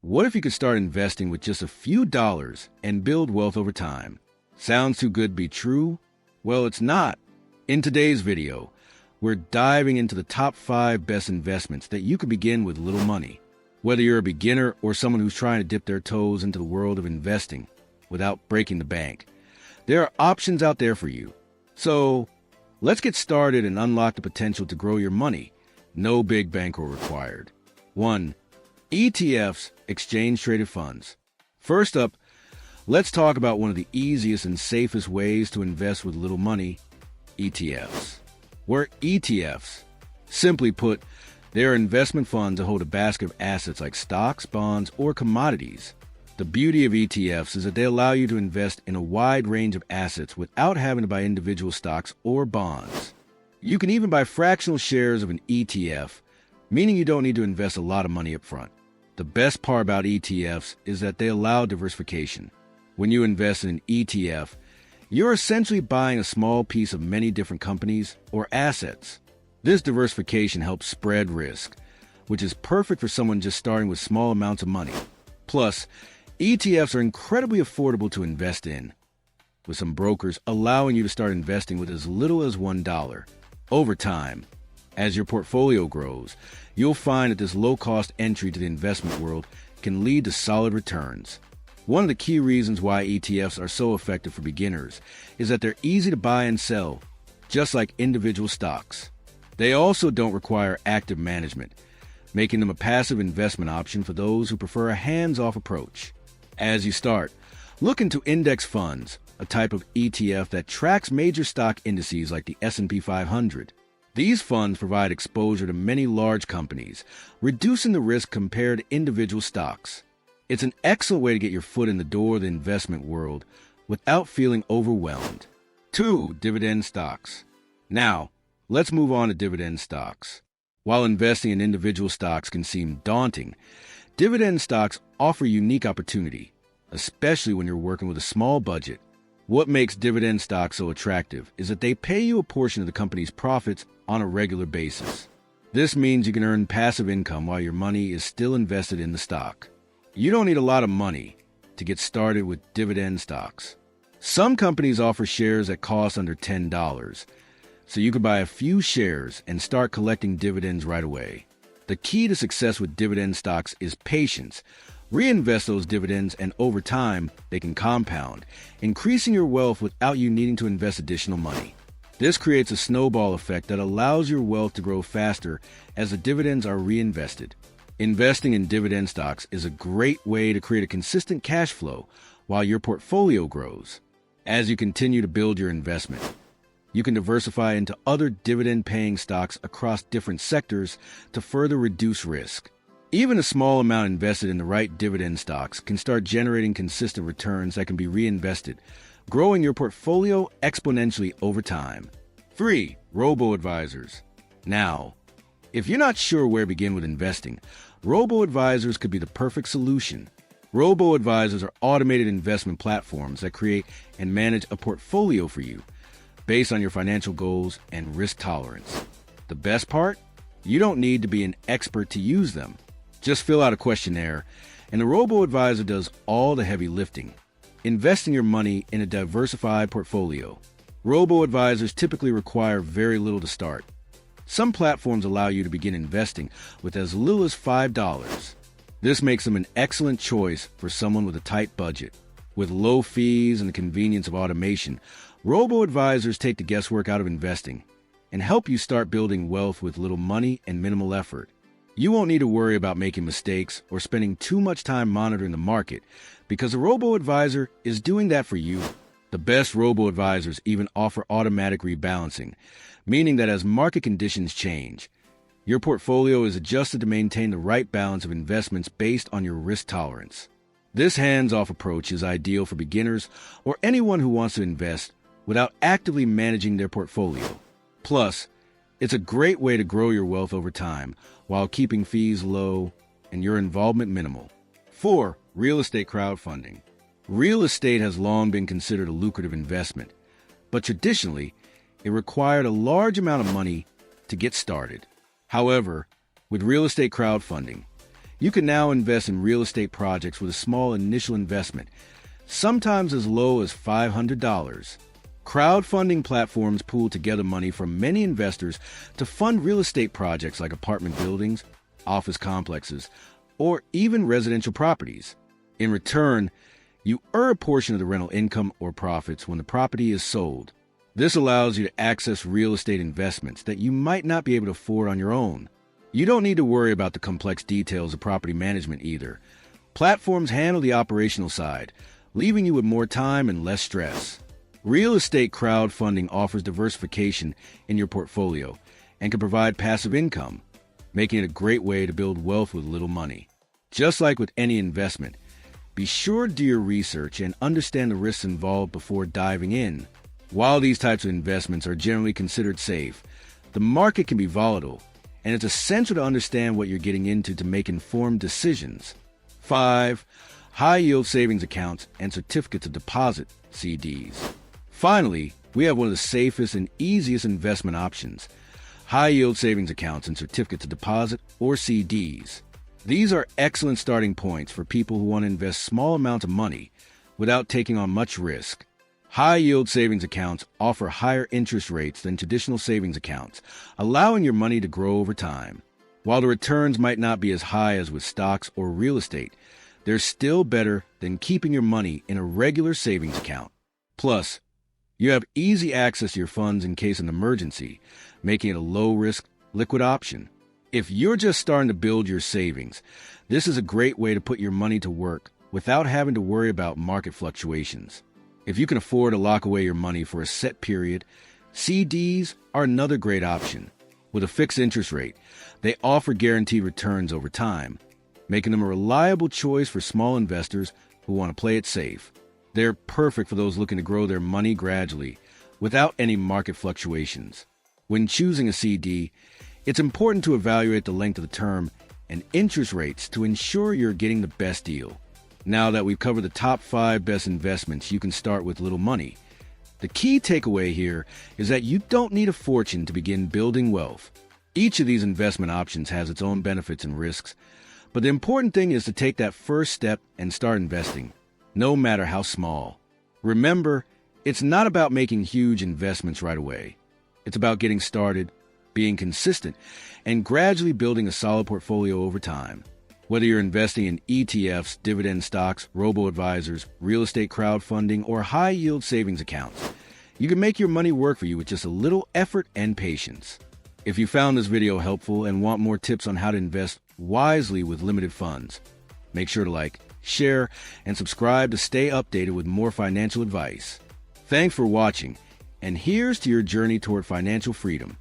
What if you could start investing with just a few dollars and build wealth over time? Sounds too good to be true? Well, it's not. In today's video, we're diving into the top 5 best investments that you could begin with little money. Whether you're a beginner or someone who's trying to dip their toes into the world of investing without breaking the bank, there are options out there for you. So, let's get started and unlock the potential to grow your money. No big bankroll required. 1. ETFs, exchange-traded funds. First up, let's talk about one of the easiest and safest ways to invest with little money, ETFs. What are ETFs? Simply put, they are investment funds that hold a basket of assets like stocks, bonds, or commodities. The beauty of ETFs is that they allow you to invest in a wide range of assets without having to buy individual stocks or bonds. You can even buy fractional shares of an ETF, meaning you don't need to invest a lot of money up front. The best part about ETFs is that they allow diversification. When you invest in an ETF, you're essentially buying a small piece of many different companies or assets. This diversification helps spread risk, which is perfect for someone just starting with small amounts of money. Plus, ETFs are incredibly affordable to invest in, with some brokers allowing you to start investing with as little as $1. Over time, as your portfolio grows, you'll find that this low-cost entry to the investment world can lead to solid returns. One of the key reasons why ETFs are so effective for beginners is that they're easy to buy and sell, just like individual stocks. They also don't require active management, making them a passive investment option for those who prefer a hands-off approach. As you start, look into index funds, a type of ETF that tracks major stock indices like the S&P 500. These funds provide exposure to many large companies, reducing the risk compared to individual stocks. It's an excellent way to get your foot in the door of the investment world without feeling overwhelmed. 2. Dividend stocks. Now, let's move on to dividend stocks. While investing in individual stocks can seem daunting, dividend stocks offer a unique opportunity, especially when you're working with a small budget. What makes dividend stocks so attractive is that they pay you a portion of the company's profits on a regular basis. This means you can earn passive income while your money is still invested in the stock. You don't need a lot of money to get started with dividend stocks. Some companies offer shares at cost under $10, so you can buy a few shares and start collecting dividends right away. The key to success with dividend stocks is patience. Reinvest those dividends, and over time, they can compound, increasing your wealth without you needing to invest additional money. This creates a snowball effect that allows your wealth to grow faster as the dividends are reinvested. Investing in dividend stocks is a great way to create a consistent cash flow while your portfolio grows. As you continue to build your investment, you can diversify into other dividend-paying stocks across different sectors to further reduce risk. Even a small amount invested in the right dividend stocks can start generating consistent returns that can be reinvested, growing your portfolio exponentially over time. 3. Robo-advisors. Now, if you're not sure where to begin with investing, robo-advisors could be the perfect solution. Robo-advisors are automated investment platforms that create and manage a portfolio for you based on your financial goals and risk tolerance. The best part? You don't need to be an expert to use them. Just fill out a questionnaire, and the robo-advisor does all the heavy lifting, investing your money in a diversified portfolio. Robo-advisors typically require very little to start. Some platforms allow you to begin investing with as little as $5. This makes them an excellent choice for someone with a tight budget. With low fees and the convenience of automation, robo-advisors take the guesswork out of investing and help you start building wealth with little money and minimal effort. You won't need to worry about making mistakes or spending too much time monitoring the market because a robo-advisor is doing that for you. The best robo-advisors even offer automatic rebalancing, meaning that as market conditions change, your portfolio is adjusted to maintain the right balance of investments based on your risk tolerance. This hands-off approach is ideal for beginners or anyone who wants to invest without actively managing their portfolio. Plus, it's a great way to grow your wealth over time while keeping fees low and your involvement minimal. 4. Real estate crowdfunding. Real estate has long been considered a lucrative investment, but traditionally, it required a large amount of money to get started. However, with real estate crowdfunding, You can now invest in real estate projects with a small initial investment, sometimes as low as $500. Crowdfunding platforms pool together money from many investors to fund real estate projects like apartment buildings, office complexes, or even residential properties. In return, you earn a portion of the rental income or profits when the property is sold. This allows you to access real estate investments that you might not be able to afford on your own. You don't need to worry about the complex details of property management either. Platforms handle the operational side, leaving you with more time and less stress. Real estate crowdfunding offers diversification in your portfolio and can provide passive income, making it a great way to build wealth with little money. Just like with any investment, be sure to do your research and understand the risks involved before diving in. While these types of investments are generally considered safe, the market can be volatile, and it's essential to understand what you're getting into to make informed decisions. 5. High-yield savings accounts and certificates of deposit, CDs. Finally, we have one of the safest and easiest investment options, high-yield savings accounts and certificates of deposit, or CDs. These are excellent starting points for people who want to invest small amounts of money without taking on much risk. High-yield savings accounts offer higher interest rates than traditional savings accounts, allowing your money to grow over time. While the returns might not be as high as with stocks or real estate, they're still better than keeping your money in a regular savings account. Plus, you have easy access to your funds in case of an emergency, making it a low-risk, liquid option. If you're just starting to build your savings, this is a great way to put your money to work without having to worry about market fluctuations. If you can afford to lock away your money for a set period, CDs are another great option. With a fixed interest rate, they offer guaranteed returns over time, making them a reliable choice for small investors who want to play it safe. They're perfect for those looking to grow their money gradually, without any market fluctuations. When choosing a CD, it's important to evaluate the length of the term and interest rates to ensure you're getting the best deal. Now that we've covered the top 5 best investments you can start with little money, the key takeaway here is that you don't need a fortune to begin building wealth. Each of these investment options has its own benefits and risks, but the important thing is to take that first step and start investing, no matter how small. Remember, it's not about making huge investments right away. It's about getting started, being consistent, and gradually building a solid portfolio over time. Whether you're investing in ETFs, dividend stocks, robo-advisors, real estate crowdfunding, or high-yield savings accounts, you can make your money work for you with just a little effort and patience. If you found this video helpful and want more tips on how to invest wisely with limited funds, make sure to like, share, and subscribe to stay updated with more financial advice. Thanks for watching, and here's to your journey toward financial freedom.